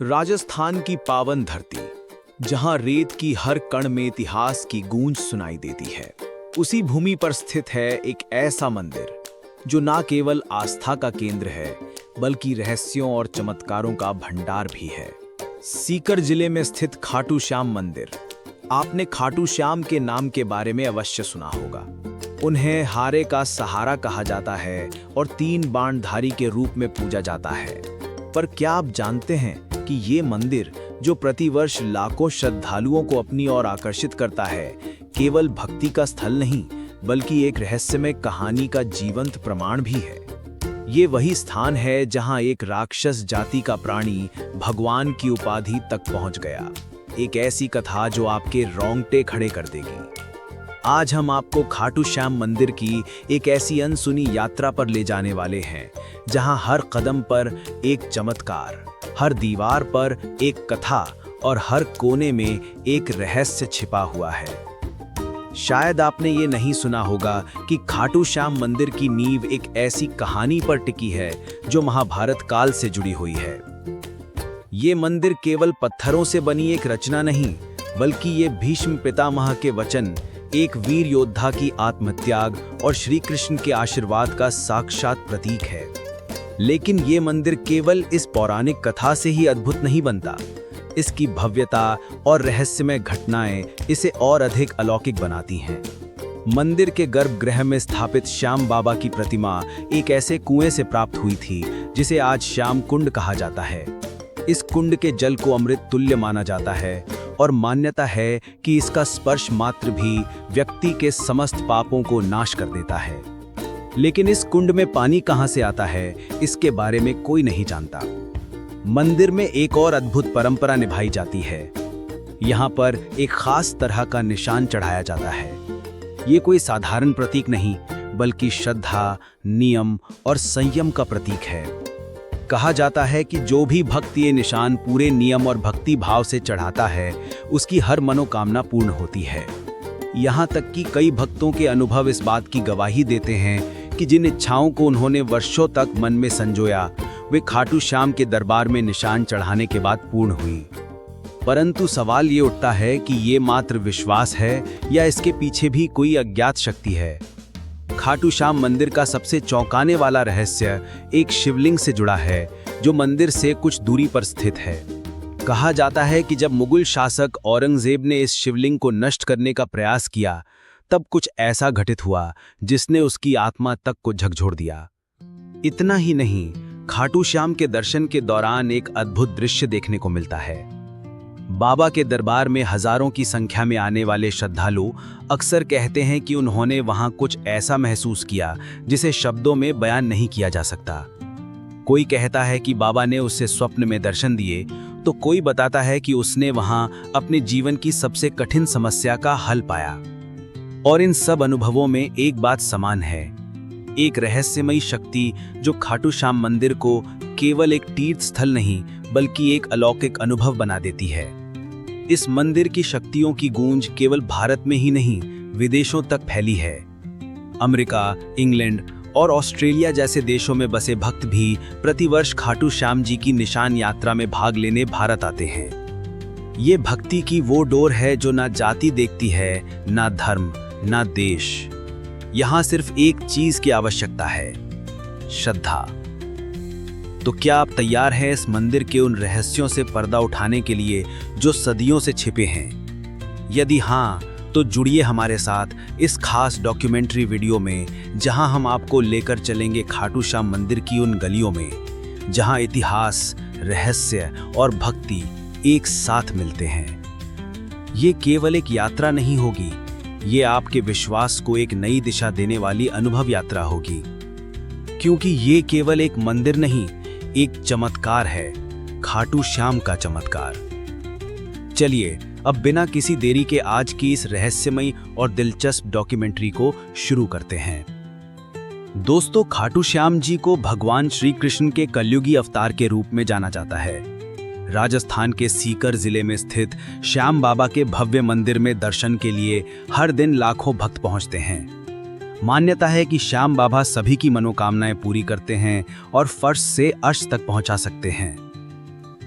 राजस्थान की पावन धरती, जहां रेत की हर कण में इतिहास की गूंज सुनाई देती है, उसी भूमि पर स्थित है एक ऐसा मंदिर जो ना केवल आस्था का केंद्र है, बल्कि रहस्यों और चमत्कारों का भंडार भी है। सीकर जिले में स्थित खाटू श्याम मंदिर। आपने खाटू श्याम के नाम के बारे में अवश्य सुना होगा। उन्हें हारे का सहारा कहा जाता है और 3 बाणधारी के रूप में पूजा जाता है। पर क्या आप जानते हैं कि ये मंदिर, जो प्रतिवर्ष लाखों श्रद्धालुओं को अपनी ओर आकर्षित करता है, केवल भक्ति का स्थल नहीं, बल्कि एक रहस्यमय कहानी का जीवंत प्रमाण भी है। ये वही स्थान है जहां एक राक्षस जाति का प्राणी भगवान की उपाधि तक पहुंच गया। एक ऐसी कथा जो आपके रोंगटे खड़े कर देगी। आज हम आपको खाटू श्याम मंदिर की एक ऐसी अनसुनी यात्रा पर ले जाने वाले हैं, जहां हर कदम पर एक चमत्कार, हर दीवार पर एक कथा और हर कोने में एक रहस्य छिपा हुआ है। शायद आपने ये नहीं सुना होगा कि खाटू श्याम मंदिर की नींव एक ऐसी कहानी पर टिकी है जो महाभारत काल से जुड़ी हुई है। ये मंदिर केवल पत्थरों से बनी एक रचना नहीं, बल्कि ये भीष्म पितामह के वचन, एक वीर योद्धा की आत्मत्याग और श्री कृष्ण के आशीर्वाद का साक्षात प्रतीक है। लेकिन ये मंदिर केवल इस पौराणिक कथा से ही अद्भुत नहीं बनता। इसकी भव्यता और रहस्यमय घटनाएं इसे और अधिक अलौकिक बनाती हैं। मंदिर के गर्भगृह में स्थापित श्याम बाबा की प्रतिमा एक ऐसे कुएं से प्राप्त हुई थी जिसे आज श्याम कुंड कहा जाता है। इस कुंड के जल को अमृत तुल्य माना जाता है और मान्यता है कि इसका स्पर्श मात्र भी व्यक्ति के समस्त पापों को नाश कर देता है। लेकिन इस कुंड में पानी कहां से आता है, इसके बारे में कोई नहीं जानता। मंदिर में एक और अद्भुत परंपरा निभाई जाती है। यहाँ पर एक खास तरह का निशान चढ़ाया जाता है। ये कोई साधारण प्रतीक नहीं, बल्कि श्रद्धा, नियम और संयम का प्रतीक है। कहा जाता है कि जो भी भक्त ये निशान पूरे नियम और भक्ति भाव से चढ़ाता है, उसकी हर मनोकामना पूर्ण होती है। यहाँ तक कि कई भक्तों के अनुभव इस बात की गवाही देते हैं कि जिन इच्छाओं को उन्होंने वर्षों तक मन में संजोया, वे खाटू श्याम के दरबार में निशान चढ़ाने के बाद पूर्ण हुई। परंतु सवाल ये उठता है कि ये मात्र विश्वास है या इसके पीछे भी कोई अज्ञात शक्ति है। खाटू श्याम मंदिर का सबसे चौंकाने वाला रहस्य एक शिवलिंग से जुड़ा है, जो मंदिर से कुछ दूरी पर स्थित है। कहा जाता है कि जब मुगल शासक औरंगजेब ने इस शिवलिंग को नष्ट करने का प्रयास किया, तब कुछ ऐसा घटित हुआ जिसने उसकी आत्मा तक को झकझोर दिया। इतना ही नहीं, खाटू श्याम के दर्शन के दौरान एक अद्भुत दृश्य देखने को मिलता है। बाबा के दरबार में हजारों की संख्या में आने वाले श्रद्धालु अक्सर कहते हैं कि उन्होंने वहां कुछ ऐसा महसूस किया जिसे शब्दों में बयान नहीं किया जा सकता। कोई कहता है कि बाबा ने उसे स्वप्न में दर्शन दिए, तो कोई बताता है कि उसने वहां अपने जीवन की सबसे कठिन समस्या का हल पाया। और इन सब अनुभवों में एक बात समान है, एक रहस्यमयी शक्ति जो खाटू श्याम मंदिर को केवल एक तीर्थ स्थल नहीं, बल्कि एक अलौकिक अनुभव बना देती है। इस मंदिर की शक्तियों की गूंज केवल भारत में ही नहीं, विदेशों तक फैली है। अमेरिका, इंग्लैंड और ऑस्ट्रेलिया जैसे देशों में बसे भक्त भी प्रतिवर्ष खाटू श्याम जी की निशान यात्रा में भाग लेने भारत आते हैं। ये भक्ति की वो डोर है जो ना जाति देखती है, ना धर्म, ना देश। यहाँ सिर्फ एक चीज की आवश्यकता है, श्रद्धा। तो क्या आप तैयार हैं इस मंदिर के उन रहस्यों से पर्दा उठाने के लिए जो सदियों से छिपे हैं? यदि हाँ, तो जुड़िए हमारे साथ इस खास डॉक्यूमेंट्री वीडियो में, जहां हम आपको लेकर चलेंगे खाटू श्याम मंदिर की उन गलियों में, जहां इतिहास, रहस्य और भक्ति एक साथ मिलते हैं। ये केवल एक यात्रा नहीं होगी, ये आपके विश्वास को एक नई दिशा देने वाली अनुभव यात्रा होगी। क्योंकि ये केवल एक मंदिर नहीं, एक चमत्कार है, खाटू श्याम का चमत्कार। चलिए अब बिना किसी देरी के आज की इस रहस्यमयी और दिलचस्प डॉक्यूमेंट्री को शुरू करते हैं। दोस्तों, खाटू श्याम जी को भगवान श्री कृष्ण के कलयुगी अवतार के रूप में जाना जाता है। राजस्थान के सीकर जिले में स्थित श्याम बाबा के भव्य मंदिर में दर्शन के लिए हर दिन लाखों भक्त पहुंचते हैं। मान्यता है कि श्याम बाबा सभी की मनोकामनाएं पूरी करते हैं और फर्श से अर्श तक पहुंचा सकते हैं।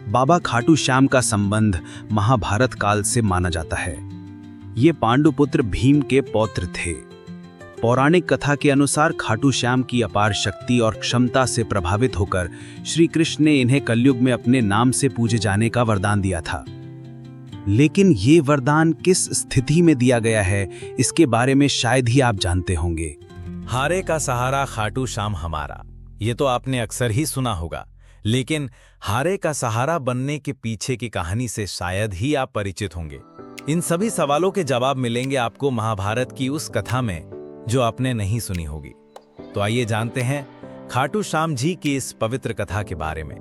बाबा खाटू श्याम का संबंध महाभारत काल से माना जाता है। ये पांडुपुत्र भीम के पौत्र थे। पौराणिक कथा के अनुसार खाटू श्याम की अपार शक्ति और क्षमता से प्रभावित होकर श्री कृष्ण ने इन्हें कलयुग में अपने नाम से पूजे जाने का वरदान दिया था। लेकिन ये वरदान किस स्थिति में दिया गया है, इसके बारे में शायद ही आप जानते होंगे। हारे का सहारा खाटू श्याम हमारा, ये तो आपने अक्सर ही सुना होगा। लेकिन हारे का सहारा बनने के पीछे की कहानी से शायद ही आप परिचित होंगे। इन सभी सवालों के जवाब मिलेंगे आपको महाभारत की उस कथा में जो आपने नहीं सुनी होगी। तो आइए जानते हैं खाटू श्याम जी की इस पवित्र कथा के बारे में।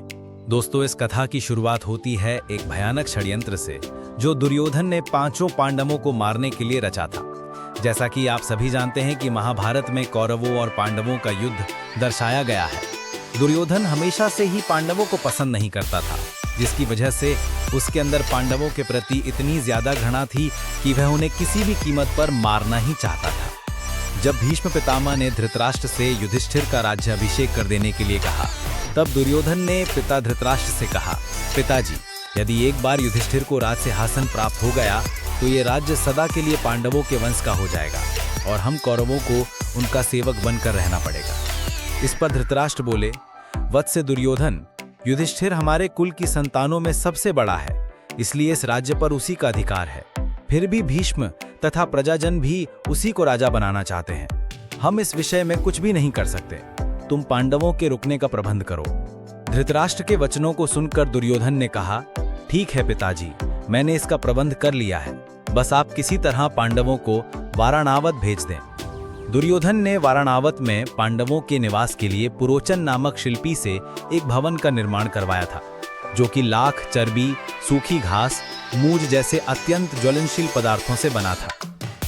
दोस्तों, इस कथा की शुरुआत होती है एक भयानक षड्यंत्र से जो दुर्योधन ने पांचों पांडवों को मारने के लिए रचा था। जैसा कि आप सभी जानते हैं कि महाभारत में कौरवों और पांडवों का युद्ध दर्शाया गया है। दुर्योधन हमेशा से ही पांडवों को पसंद नहीं करता था, जिसकी वजह से उसके अंदर पांडवों के प्रति इतनी ज्यादा घृणा थी कि वह उन्हें किसी भी कीमत पर मारना ही चाहता था। जब भीष्म पितामह ने धृतराष्ट्र से युधिष्ठिर का राज्याभिषेक कर देने के लिए कहा, तब दुर्योधन ने पिता धृतराष्ट्र से कहा, पिताजी, यदि एक बार युधिष्ठिर को राज सिंहासन प्राप्त हो गया तो ये राज्य सदा के लिए पांडवों के वंश का हो जाएगा और हम कौरवों को उनका सेवक बनकर रहना पड़ेगा। इस पर धृतराष्ट्र बोले, वत्स दुर्योधन, युधिष्ठिर हमारे कुल की संतानों में सबसे बड़ा है, इसलिए इस राज्य पर उसी का अधिकार है। फिर भी भीष्म तथा प्रजाजन भी उसी को राजा बनाना चाहते हैं। हम इस विषय में कुछ भी नहीं कर सकते। तुम पांडवों के रुकने का प्रबंध करो। धृतराष्ट्र के वचनों को सुनकर दुर्योधन ने कहा, ठीक है पिताजी, मैंने इसका प्रबंध कर लिया है। बस आप किसी तरह पांडवों को वाराणावत भेज दें। दुर्योधन ने वाराणावत में पांडवों के निवास के लिए पुरोचन नामक शिल्पी से एक भवन का निर्माण करवाया था, जो कि लाख, चर्बी, सूखी घास, मूंज जैसे अत्यंत ज्वलनशील पदार्थों से बना था।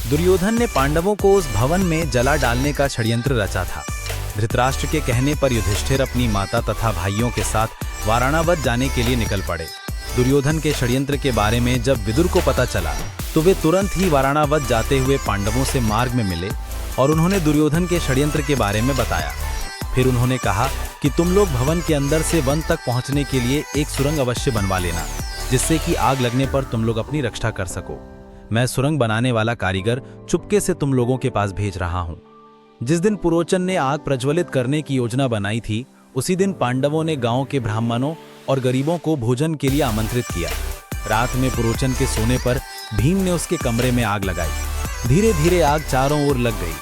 दुर्योधन ने पांडवों को उस भवन में जला डालने का षड्यंत्र रचा था। धृतराष्ट्र के कहने पर युधिष्ठिर अपनी माता तथा भाइयों के साथ वाराणावत जाने के लिए निकल पड़े। दुर्योधन के षड्यंत्र के बारे में जब विदुर को पता चला तो वे तुरंत ही वाराणावत जाते हुए पांडवों से मार्ग में मिले और उन्होंने दुर्योधन के षड्यंत्र के बारे में बताया। फिर उन्होंने कहा कि तुम लोग भवन के अंदर से वन तक पहुंचने के लिए एक सुरंग अवश्य बनवा लेना, जिससे कि आग लगने पर तुम लोग अपनी रक्षा कर सको। मैं सुरंग बनाने वाला कारीगर चुपके से तुम लोगों के पास भेज रहा हूं। जिस दिन पुरोचन ने आग प्रज्वलित करने की योजना बनाई थी, उसी दिन पांडवों ने गांव के ब्राह्मणों और गरीबों को भोजन के लिए आमंत्रित किया। रात में पुरोचन के सोने पर भीम ने उसके कमरे में आग लगाई। धीरे धीरे आग चारों ओर लग गई।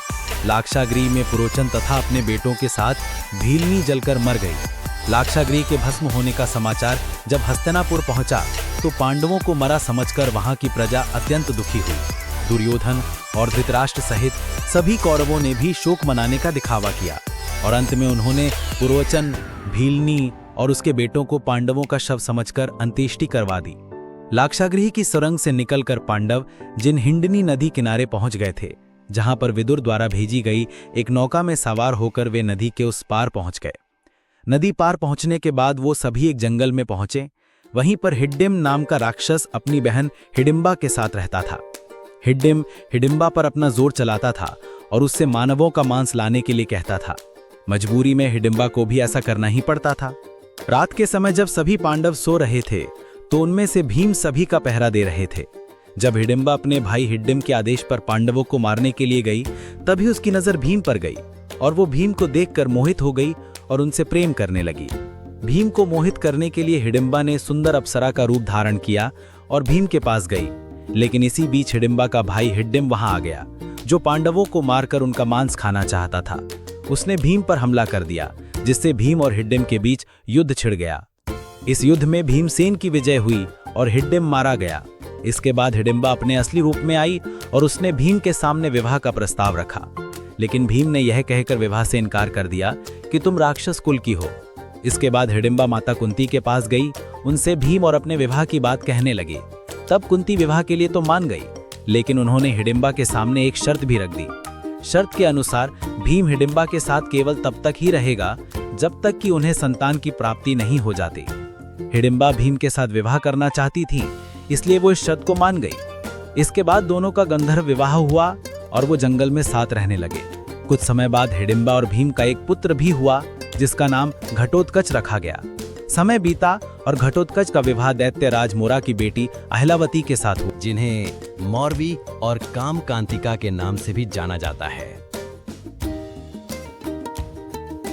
लाक्षागृह में पुरोचन तथा अपने बेटों के साथ भीलनी जलकर मर गई। लाक्षागृह के भस्म होने का समाचार जब हस्तिनापुर पहुंचा तो पांडवों को मरा समझकर वहां की प्रजा अत्यंत दुखी हुई। दुर्योधन और धृतराष्ट्र सहित सभी कौरवों ने भी शोक मनाने का दिखावा किया और अंत में उन्होंने पुरोचन, भीलनी और उसके बेटों को पांडवों का शव समझकर अंत्येष्टि करवा दी। लाक्षागृह की सुरंग से निकलकर पांडव जिन हिंडनी नदी किनारे पहुंच गए थे, जहां पर विदुर द्वारा भेजी गई एक नौका में सवार होकर वे नदी के उस पार पहुंच गए। नदी पार पहुंचने के बाद वो सभी एक जंगल में पहुंचे। वहीं पर हिड्डिम नाम का राक्षस अपनी बहन हिडिंबा के साथ रहता था। हिड्डिम हिडिंबा पर अपना जोर चलाता था और उससे मानवों का मांस लाने के लिए कहता था। मजबूरी में हिडिंबा को भी ऐसा करना ही पड़ता था। रात के समय जब सभी पांडव सो रहे थे तो उनमें से भीम सभी का पहरा दे रहे थे। जब हिडिंबा अपने भाई हिड्डिम के आदेश पर पांडवों को मारने के लिए गई, तभी उसकी नजर भीम पर गई और वो भीम को देखकर मोहित हो गई और उनसे प्रेम करने लगी। भीम को मोहित करने के लिए हिडिंबा ने सुंदर अप्सरा का रूप धारण किया और भीम के पास गई। लेकिन इसी बीच हिडिंबा का भाई हिड्डिम वहां आ गया, जो पांडवों को मारकर उनका मांस खाना चाहता था। उसने भीम पर हमला कर दिया, जिससे भीम और हिड्डिम के बीच युद्ध छिड़ गया। इस युद्ध में भीमसेन की विजय हुई और हिड्डिम मारा गया। इसके बाद हिडिंबा अपने असली रूप में आई और उसने भीम के सामने विवाह का प्रस्ताव रखा। लेकिन भीम ने यह कहकर विवाह से इनकार कर दिया कि तुम राक्षस कुल की हो। इसके बाद हिडिंबा माता कुंती के पास गई, उनसे भीम और अपने विवाह की बात कहने लगी। तब कुंती विवाह के लिए तो मान गई, लेकिन उन्होंने हिडिंबा के सामने एक शर्त भी रख दी। शर्त के अनुसार भीम हिडिंबा के साथ केवल तब तक ही रहेगा जब तक कि उन्हें संतान की प्राप्ति नहीं हो जाती। हिडिंबा भीम के साथ विवाह करना चाहती थी, इसलिए वो इस शर्त को मान गई। इसके बाद दोनों का गंधर्व विवाह हुआ और वो जंगल में साथ रहने लगे। कुछ समय बाद हिडिंबा और भीम का एक पुत्र भी हुआ, जिसका नाम घटोत्कच रखा गया। समय बीता और घटोत्कच का विवाह दैत्य राज मोरा की बेटी अहिलावती के साथ हुआ, जिन्हें मौरवी और कामकांतिका के नाम से भी जाना जाता है।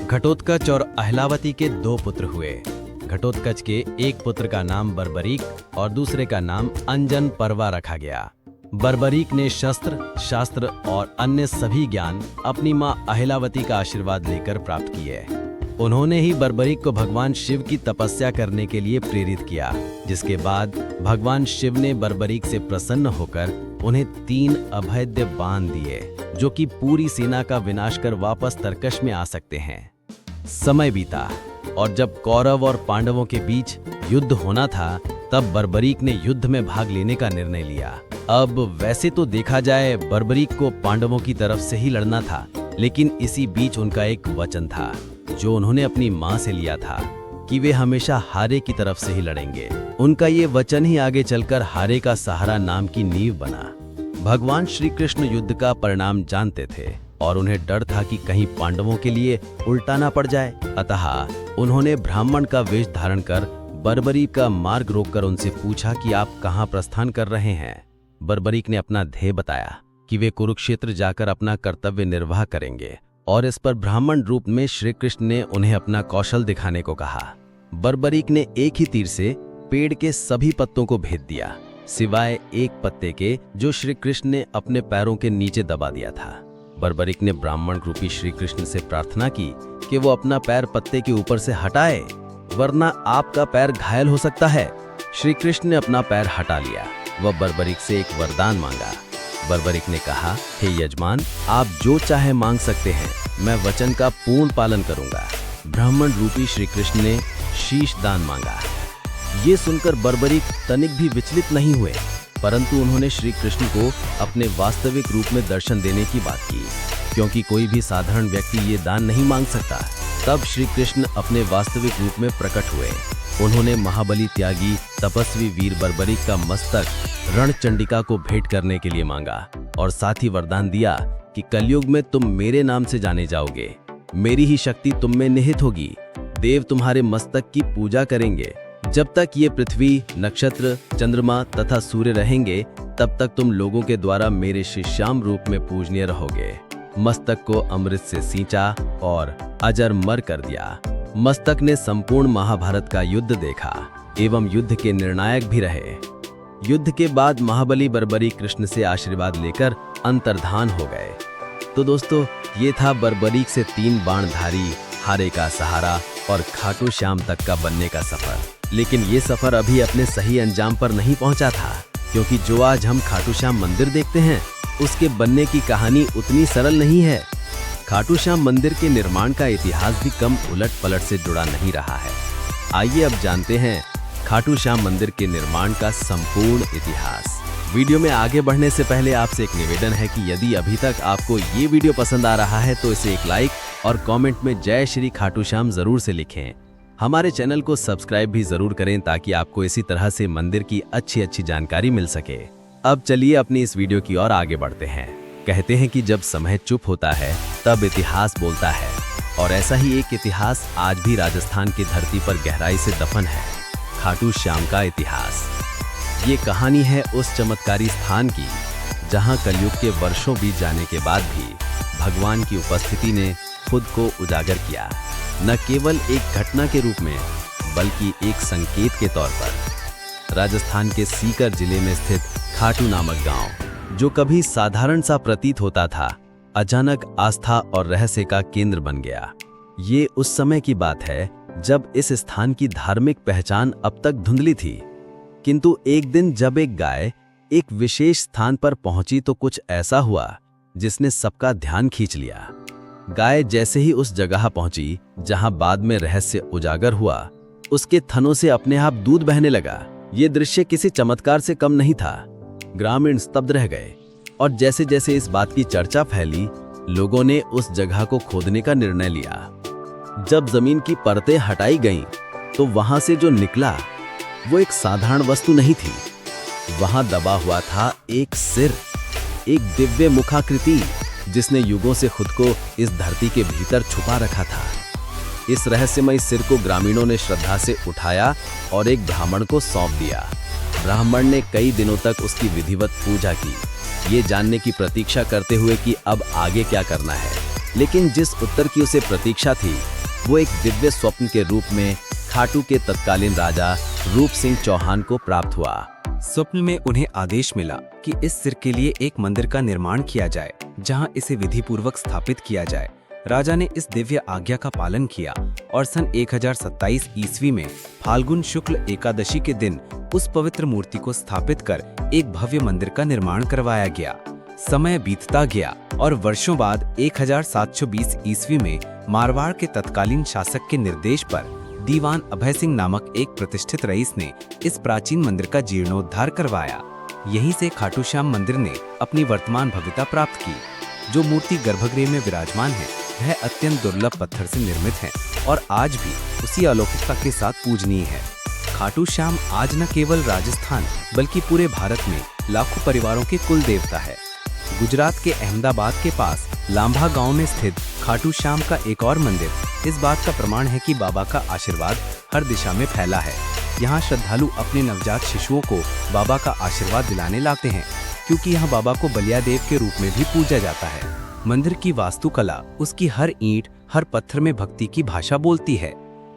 घटोत्कच और अहिलावती के 2 पुत्र हुए। घटोत्कच के एक पुत्र का नाम बर्बरीक और दूसरे का नाम अंजन पर्वा रखा गया। बर्बरीक ने शस्त्र, शास्त्र और अन्य सभी ज्ञान अपनी मां अहिलावती का आशीर्वाद लेकर प्राप्त किए। उन्होंने ही बर्बरीक को भगवान शिव की तपस्या करने के लिए प्रेरित किया, जिसके बाद भगवान शिव ने बर्बरीक से प्रसन्न होकर उन्हें 3 अभेद्य बाण दिए, जो कि पूरी सेना का विनाश कर वापस तरकश में आ सकते हैं। समय बीता और जब कौरव और पांडवों के बीच युद्ध होना था, तब बर्बरीक ने युद्ध में भाग लेने का निर्णय लिया। अब वैसे तो देखा जाए बर्बरीक को पांडवों की तरफ से ही लड़ना था, लेकिन इसी बीच उनका एक वचन था जो उन्होंने अपनी मां से लिया था कि वे हमेशा हारे की तरफ से ही लड़ेंगे। उनका ये वचन ही आगे चलकर हारे का सहारा नाम की नींव बना। भगवान श्री कृष्ण युद्ध का परिणाम जानते थे और उन्हें डर था कि कहीं पांडवों के लिए उल्टा ना पड़ जाए। अतः उन्होंने ब्राह्मण का वेश धारण कर बर्बरीक का मार्ग रोककर उनसे पूछा कि आप कहाँ प्रस्थान कर रहे हैं। बर्बरीक ने अपना ध्येय बताया कि वे कुरुक्षेत्र जाकर अपना कर्तव्य निर्वाह करेंगे, और इस पर ब्राह्मण रूप में श्री कृष्ण ने उन्हें अपना कौशल दिखाने को कहा। बर्बरीक ने एक ही तीर से पेड़ के सभी पत्तों को भेद दिया, सिवाय एक पत्ते के जो श्री कृष्ण ने अपने पैरों के नीचे दबा दिया था। बर्बरीक ने ब्राह्मण रूपी श्री कृष्ण से प्रार्थना की कि वो अपना पैर पत्ते के ऊपर से हटाए, वरना आपका पैर घायल हो सकता है। श्री कृष्ण ने अपना पैर हटा लिया। वह बर्बरीक से एक वरदान मांगा। बर्बरीक ने कहा, हे यजमान, आप जो चाहे मांग सकते हैं, मैं वचन का पूर्ण पालन करूंगा। ब्राह्मण रूपी श्री कृष्ण ने शीश दान मांगा। ये सुनकर बर्बरीक तनिक भी विचलित नहीं हुए, परंतु उन्होंने श्री कृष्ण को अपने वास्तविक रूप में दर्शन देने की बात की, क्योंकि कोई भी साधारण व्यक्ति ये दान नहीं मांग सकता। तब श्री कृष्ण अपने वास्तविक रूप में प्रकट हुए। उन्होंने महाबली त्यागी तपस्वी वीर बर्बरीक का मस्तक रणचंडिका को भेंट करने के लिए मांगा और साथ ही वरदान दिया कि कलयुग में तुम मेरे नाम से जाने जाओगे, मेरी ही शक्ति तुम में निहित होगी, देव तुम्हारे मस्तक की पूजा करेंगे। जब तक ये पृथ्वी, नक्षत्र, चंद्रमा तथा सूर्य रहेंगे, तब तक तुम लोगों के द्वारा मेरे शिष्याम रूप में पूजनीय रहोगे। मस्तक को अमृत से सींचा और अजर मर कर दिया। मस्तक ने संपूर्ण महाभारत का युद्ध देखा एवं युद्ध के निर्णायक भी रहे। युद्ध के बाद महाबली बर्बरीक कृष्ण से आशीर्वाद लेकर अंतर्धान हो गए। तो दोस्तों, ये था बर्बरीक से 3 बाणधारी, हारे का सहारा और खाटू श्याम तक का बनने का सफर। लेकिन ये सफर अभी अपने सही अंजाम पर नहीं पहुंचा था, क्योंकि जो आज हम खाटू श्याम मंदिर देखते हैं, उसके बनने की कहानी उतनी सरल नहीं है। खाटू श्याम मंदिर के निर्माण का इतिहास भी कम उलट पलट से जुड़ा नहीं रहा है। आइए अब जानते हैं खाटू श्याम मंदिर के निर्माण का संपूर्ण इतिहास। वीडियो में आगे बढ़ने से पहले आपसे एक निवेदन है कि यदि अभी तक आपको ये वीडियो पसंद आ रहा है तो इसे एक लाइक और कमेंट में जय श्री खाटू श्याम जरूर से लिखें। हमारे चैनल को सब्सक्राइब भी जरूर करें ताकि आपको इसी तरह से मंदिर की अच्छी जानकारी मिल सके। अब चलिए अपनी इस वीडियो की ओर आगे बढ़ते हैं। कहते हैं कि जब समय चुप होता है तब इतिहास बोलता है, और ऐसा ही एक इतिहास आज भी राजस्थान की धरती पर गहराई से दफन है, खाटू श्याम का इतिहास। ये कहानी है उस चमत्कारी स्थान की जहां कलयुग के वर्षों बीत जाने के बाद भी भगवान की उपस्थिति ने खुद को उजागर किया, न केवल एक घटना के रूप में बल्कि एक संकेत के तौर पर। राजस्थान के सीकर जिले में स्थित खाटू नामक गांव, जो कभी साधारण सा प्रतीत होता था, अचानक आस्था और रहस्य का केंद्र बन गया। ये उस समय की बात है जब इस स्थान की धार्मिक पहचान अब तक धुंधली थी, किंतु एक दिन जब एक गाय एक विशेष स्थान पर पहुंची तो कुछ ऐसा हुआ जिसने सबका ध्यान खींच लिया। गाय जैसे ही उस जगह पहुंची जहां बाद में रहस्य उजागर हुआ, उसके थनों से अपने आप दूध बहने लगा। ये दृश्य किसी चमत्कार से कम नहीं था। ग्रामीण स्तब्ध रह गए और जैसे जैसे इस बात की चर्चा फैली, लोगों ने उस जगह को खोदने का निर्णय लिया। जब जमीन की परतें हटाई गईं, तो वहां से जो निकला वो एक साधारण वस्तु नहीं थी। वहां दबा हुआ था एक सिर, एक दिव्य मुखाकृति जिसने युगों से खुद को इस धरती के भीतर छुपा रखा था। इस रहस्यमय सिर को ग्रामीणों ने श्रद्धा से उठाया और एक ब्राह्मण को सौंप दिया। ब्राह्मण ने कई दिनों तक उसकी विधिवत पूजा की, ये जानने की प्रतीक्षा करते हुए कि अब आगे क्या करना है। लेकिन जिस उत्तर की उसे प्रतीक्षा थी वो एक दिव्य स्वप्न के रूप में खाटू के तत्कालीन राजा रूप सिंह चौहान को प्राप्त हुआ। स्वप्न में उन्हें आदेश मिला कि इस सिर के लिए एक मंदिर का निर्माण किया जाए, जहां इसे विधिपूर्वक स्थापित किया जाए। राजा ने इस दिव्य आज्ञा का पालन किया और सन 1027 ईस्वी में फाल्गुन शुक्ल एकादशी के दिन उस पवित्र मूर्ति को स्थापित कर एक भव्य मंदिर का निर्माण करवाया गया। समय बीतता गया और वर्षों बाद 1720 ईस्वी में मारवाड़ के तत्कालीन शासक के निर्देश पर दीवान अभय सिंह नामक एक प्रतिष्ठित रईस ने इस प्राचीन मंदिर का जीर्णोद्धार करवाया। यहीं से खाटू श्याम मंदिर ने अपनी वर्तमान भव्यता प्राप्त की। जो मूर्ति गर्भगृह में विराजमान है वह अत्यंत दुर्लभ पत्थर से निर्मित है और आज भी उसी अलौकिकता के साथ पूजनीय है। खाटू श्याम आज न केवल राजस्थान बल्कि पूरे भारत में लाखों परिवारों के कुल देवता है। गुजरात के अहमदाबाद के पास लांभा गांव में स्थित खाटू श्याम का एक और मंदिर इस बात का प्रमाण है कि बाबा का आशीर्वाद हर दिशा में फैला है। यहाँ श्रद्धालु अपने नवजात शिशुओं को बाबा का आशीर्वाद दिलाने लाते हैं, क्योंकि यहाँ बाबा को बलिया देव के रूप में भी पूजा जाता है। मंदिर की वास्तुकला, उसकी हर ईंट, हर पत्थर में भक्ति की भाषा बोलती है।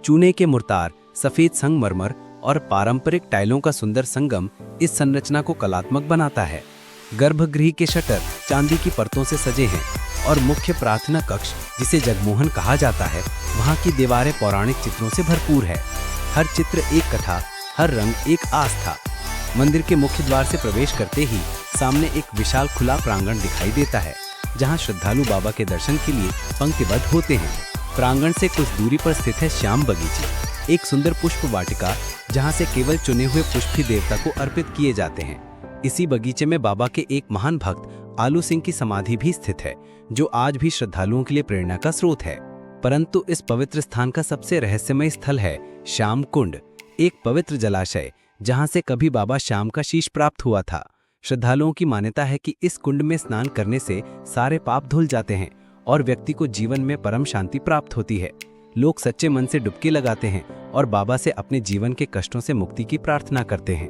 चूने के मुर्तार, सफेद संगमरमर और पारंपरिक टाइलों का सुंदर संगम इस संरचना को कलात्मक बनाता है। गर्भगृह के शटर चांदी की परतों से सजे हैं और मुख्य प्रार्थना कक्ष, जिसे जगमोहन कहा जाता है, वहाँ की दीवारें पौराणिक चित्रों से भरपूर है। हर चित्र एक कथा, हर रंग एक आस्था। मंदिर के मुख्य द्वार से प्रवेश करते ही सामने एक विशाल खुला प्रांगण दिखाई देता है, जहाँ श्रद्धालु बाबा के दर्शन के लिए पंक्तिबद्ध होते हैं। प्रांगण से कुछ दूरी पर स्थित है श्याम बगीची, एक सुंदर पुष्प वाटिका, जहाँ से केवल चुने हुए पुष्प ही देवता को अर्पित किए जाते हैं। इसी बगीचे में बाबा के एक महान भक्त आलू सिंह की समाधि भी स्थित है, जो आज भी श्रद्धालुओं के लिए प्रेरणा का स्रोत है। परंतु इस पवित्र स्थान का सबसे रहस्यमय स्थल है श्याम कुंड, एक पवित्र जलाशय जहां से कभी बाबा श्याम का शीश प्राप्त हुआ था। श्रद्धालुओं की मान्यता है कि इस कुंड में स्नान करने से सारे पाप धुल जाते हैं और व्यक्ति को जीवन में परम शांति प्राप्त होती है। लोग सच्चे मन से डुबकी लगाते हैं और बाबा से अपने जीवन के कष्टों से मुक्ति की प्रार्थना करते हैं।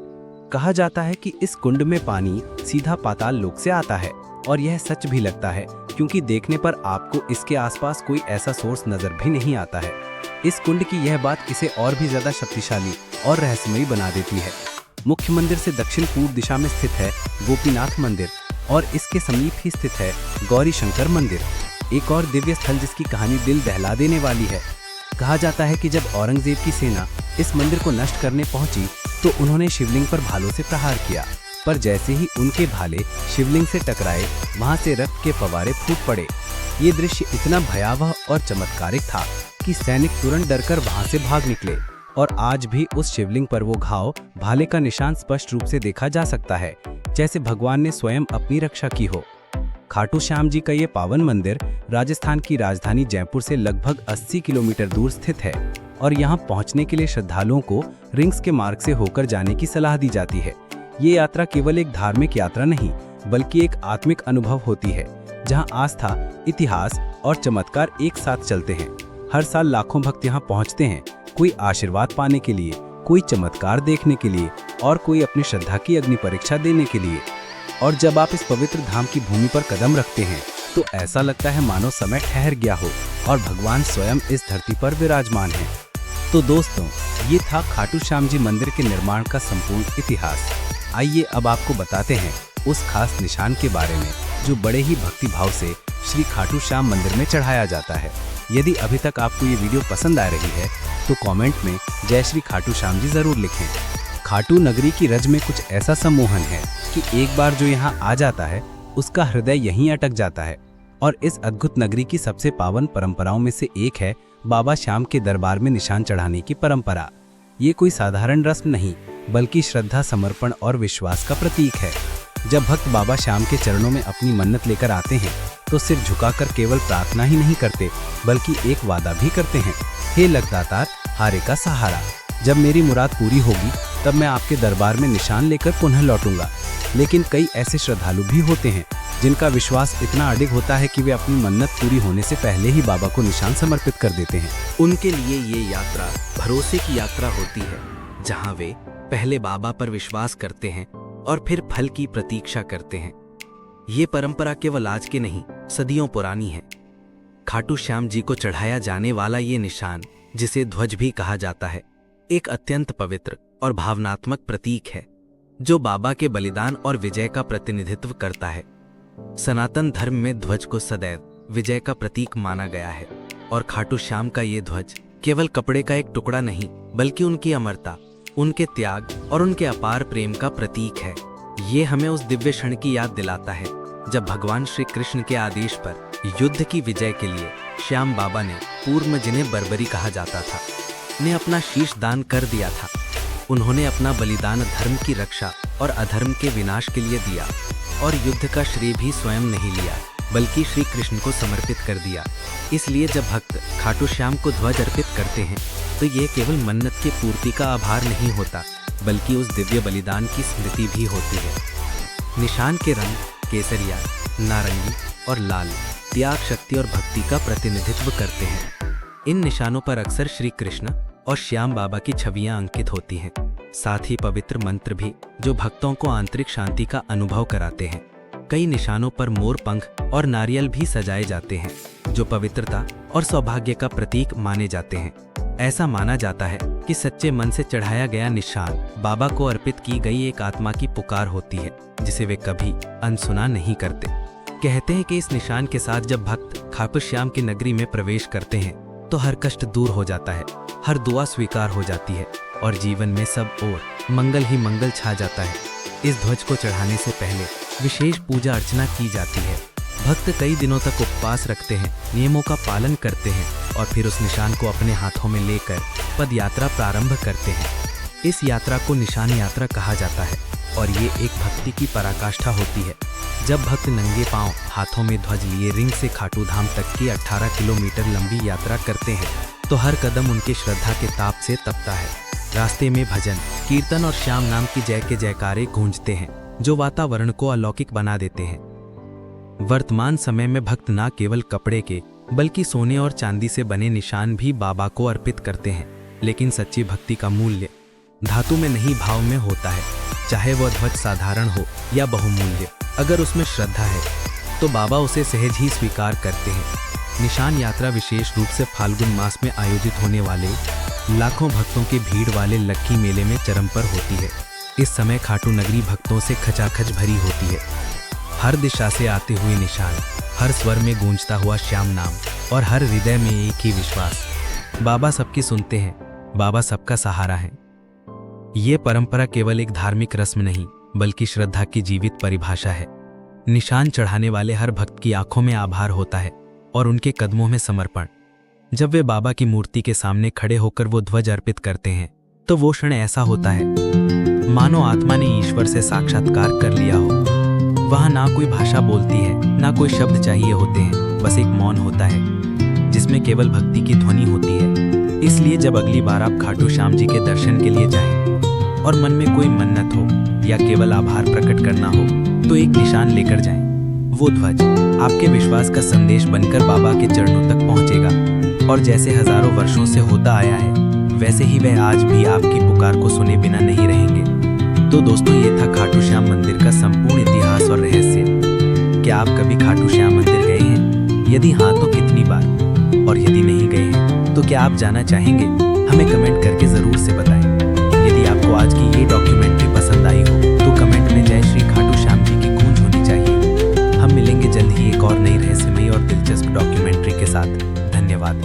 कहा जाता है कि इस कुंड में पानी सीधा पाताल लोक से आता है, और यह सच भी लगता है, क्योंकि देखने पर आपको इसके आसपास कोई ऐसा सोर्स नजर भी नहीं आता है। इस कुंड की यह बात इसे और भी ज्यादा शक्तिशाली और रहस्यमयी बना देती है। मुख्य मंदिर से दक्षिण पूर्व दिशा में स्थित है गोपीनाथ मंदिर और इसके समीप ही स्थित है गौरी शंकर मंदिर, एक और दिव्य स्थल जिसकी कहानी दिल दहला देने वाली है। कहा जाता है कि जब औरंगजेब की सेना इस मंदिर को नष्ट करने पहुंची तो उन्होंने शिवलिंग पर भालों से प्रहार किया, पर जैसे ही उनके भाले शिवलिंग से टकराए वहां से रक्त के फवारे फूट पड़े। ये दृश्य इतना भयावह और चमत्कारिक था कि सैनिक तुरंत डरकर वहां से भाग निकले, और आज भी उस शिवलिंग पर वो घाव, भाले का निशान स्पष्ट रूप से देखा जा सकता है, जैसे भगवान ने स्वयं अपनी रक्षा की हो। खाटू श्याम जी का ये पावन मंदिर राजस्थान की राजधानी जयपुर से लगभग 80 किलोमीटर दूर स्थित है, और यहाँ पहुँचने के लिए श्रद्धालुओं को रिंग्स के मार्ग से होकर जाने की सलाह दी जाती है। ये यात्रा केवल एक धार्मिक यात्रा नहीं, बल्कि एक आत्मिक अनुभव होती है, जहाँ आस्था, इतिहास और चमत्कार एक साथ चलते हैं। हर साल लाखों भक्त यहाँ पहुँचते हैं, कोई आशीर्वाद पाने के लिए, कोई चमत्कार देखने के लिए और कोई अपनी श्रद्धा की अग्नि परीक्षा देने के लिए। और जब आप इस पवित्र धाम की भूमि पर कदम रखते हैं तो ऐसा लगता है मानो समय ठहर गया हो और भगवान स्वयं इस धरती पर विराजमान है। तो दोस्तों, ये था खाटू श्याम जी मंदिर के निर्माण का संपूर्ण इतिहास। आइए अब आपको बताते हैं उस खास निशान के बारे में जो बड़े ही भक्ति भाव से श्री खाटू श्याम मंदिर में चढ़ाया जाता है। यदि अभी तक आपको ये वीडियो पसंद आ रही है तो कमेंट में जय श्री खाटू श्याम जी जरूर लिखें। खाटू नगरी की रज में कुछ ऐसा सम्मोहन है कि एक बार जो यहाँ आ जाता है उसका हृदय यहीं अटक जाता है। और इस अद्भुत नगरी की सबसे पावन परंपराओं में से एक है बाबा श्याम के दरबार में निशान चढ़ाने की परंपरा। ये कोई साधारण रस्म नहीं, बल्कि श्रद्धा, समर्पण और विश्वास का प्रतीक है। जब भक्त बाबा श्याम के चरणों में अपनी मन्नत लेकर आते हैं तो सिर झुकाकर केवल प्रार्थना ही नहीं करते, बल्कि एक वादा भी करते हैं, हे लगदातार, हारे का सहारा, जब मेरी मुराद पूरी होगी तब मैं आपके दरबार में निशान लेकर पुनः लौटूंगा। लेकिन कई ऐसे श्रद्धालु भी होते हैं जिनका विश्वास इतना अडिग होता है कि वे अपनी मन्नत पूरी होने से पहले ही बाबा को निशान समर्पित कर देते हैं। उनके लिए ये यात्रा भरोसे की यात्रा होती है, जहां वे पहले बाबा पर विश्वास करते हैं और फिर फल की प्रतीक्षा करते हैं। ये परंपरा केवल आज की नहीं, सदियों पुरानी है। खाटू श्याम जी को चढ़ाया जाने वाला ये निशान, जिसे ध्वज भी कहा जाता है, एक अत्यंत पवित्र और भावनात्मक प्रतीक है, जो बाबा के बलिदान और विजय का प्रतिनिधित्व करता है। सनातन धर्म में ध्वज को सदैव विजय का प्रतीक माना गया है, और खाटू श्याम का ये ध्वज केवल कपड़े का एक टुकड़ा नहीं, बल्कि उनकी अमरता, उनके त्याग और उनके अपार प्रेम का प्रतीक है। ये हमें उस दिव्य क्षण की याद दिलाता है जब भगवान श्री कृष्ण के आदेश पर युद्ध की विजय के लिए श्याम बाबा ने पूर्व में जिन्हें बर्बरी कहा जाता था, ने अपना शीश दान कर दिया था। उन्होंने अपना बलिदान धर्म की रक्षा और अधर्म के विनाश के लिए दिया, और युद्ध का श्रेय भी स्वयं नहीं लिया, बल्कि श्री कृष्ण को समर्पित कर दिया। इसलिए जब भक्त खाटू श्याम को ध्वज अर्पित करते हैं, तो ये केवल मन्नत की पूर्ति का आभार नहीं होता, बल्कि उस दिव्य बलिदान की स्मृति भी होती है। निशान के रंग केसरिया, नारंगी और लाल त्याग, शक्ति और भक्ति का प्रतिनिधित्व करते हैं। इन निशानों पर अक्सर श्री कृष्ण और श्याम बाबा की छवियां अंकित होती हैं, साथ ही पवित्र मंत्र भी, जो भक्तों को आंतरिक शांति का अनुभव कराते हैं। कई निशानों पर मोर पंख और नारियल भी सजाए जाते हैं, जो पवित्रता और सौभाग्य का प्रतीक माने जाते हैं। ऐसा माना जाता है कि सच्चे मन से चढ़ाया गया निशान बाबा को अर्पित की गई एक आत्मा की पुकार होती है, जिसे वे कभी अनसुना नहीं करते। कहते हैं कि इस निशान के साथ जब भक्त खाटू श्याम की नगरी में प्रवेश करते हैं, तो हर कष्ट दूर हो जाता है, हर दुआ स्वीकार हो जाती है, और जीवन में सब ओर मंगल ही मंगल छा जाता है। इस ध्वज को चढ़ाने से पहले विशेष पूजा अर्चना की जाती है। भक्त कई दिनों तक उपवास रखते हैं, नियमों का पालन करते हैं, और फिर उस निशान को अपने हाथों में लेकर पद यात्रा प्रारंभ करते हैं। इस यात्रा को निशान यात्रा कहा जाता है, और ये एक भक्ति की पराकाष्ठा होती है। जब भक्त नंगे पांव हाथों में ध्वज लिए रिंग से खाटू धाम तक की 18 किलोमीटर लंबी यात्रा करते हैं, तो हर कदम उनके श्रद्धा के ताप से तपता है। रास्ते में भजन, कीर्तन और श्याम नाम की जय के जयकारे गूंजते हैं, जो वातावरण को अलौकिक बना देते हैं। वर्तमान समय में भक्त न केवल कपड़े के, बल्कि सोने और चांदी से बने निशान भी बाबा को अर्पित करते हैं। लेकिन सच्ची भक्ति का मूल्य धातु में नहीं, भाव में होता है। चाहे वह ध्वज साधारण हो या बहुमूल्य, अगर उसमें श्रद्धा है तो बाबा उसे सहज ही स्वीकार करते हैं। निशान यात्रा विशेष रूप से फाल्गुन मास में आयोजित होने वाले लाखों भक्तों के भीड़ वाले लक्की मेले में चरम पर होती है। इस समय खाटू नगरी भक्तों से खचाखच भरी होती है। हर दिशा से आते हुए निशान, हर स्वर में गूंजता हुआ श्याम नाम, और हर हृदय में एक ही विश्वास, बाबा सबकी सुनते हैं, बाबा सबका सहारा है। ये परंपरा केवल एक धार्मिक रस्म नहीं, बल्कि श्रद्धा की जीवित परिभाषा है। निशान चढ़ाने वाले हर भक्त की आंखों में आभार होता है, और उनके कदमों में समर्पण। जब वे बाबा की मूर्ति के सामने खड़े होकर वो ध्वज अर्पित करते हैं, तो वो क्षण ऐसा होता है मानो आत्मा ने ईश्वर से साक्षात्कार कर लिया हो। वहां ना कोई भाषा बोलती है, ना कोई शब्द चाहिए होते हैं, बस एक मौन होता है जिसमें केवल भक्ति की ध्वनि होती है। इसलिए जब अगली बार आप खाटू श्याम जी के दर्शन के लिए जाएं और मन में कोई मन्नत हो या केवल आभार प्रकट करना हो, तो एक निशान लेकर जाएं। वो ध्वज आपके विश्वास का संदेश बनकर बाबा के चरणों तक पहुंचेगा, और जैसे हजारों वर्षों से होता आया है, वैसे ही वह आज भी आपकी पुकार को सुने बिना नहीं रहेंगे। तो दोस्तों, ये था खाटू श्याम मंदिर का संपूर्ण इतिहास और रहस्य। क्या आप कभी खाटू श्याम मंदिर गए हैं? यदि हाँ, तो कितनी बार? और यदि नहीं गए हैं, तो क्या आप जाना चाहेंगे? हमें कमेंट करके जरूर से बताएं। यदि आपको आज की ये डॉक्यूमेंट्री पसंद आई हो, तो कमेंट में जय श्री खाटू श्याम जी की गूंज होनी चाहिए। हम मिलेंगे जल्द ही एक और नई रहस्यमयी और दिलचस्प डॉक्यूमेंट्री के साथ। धन्यवाद।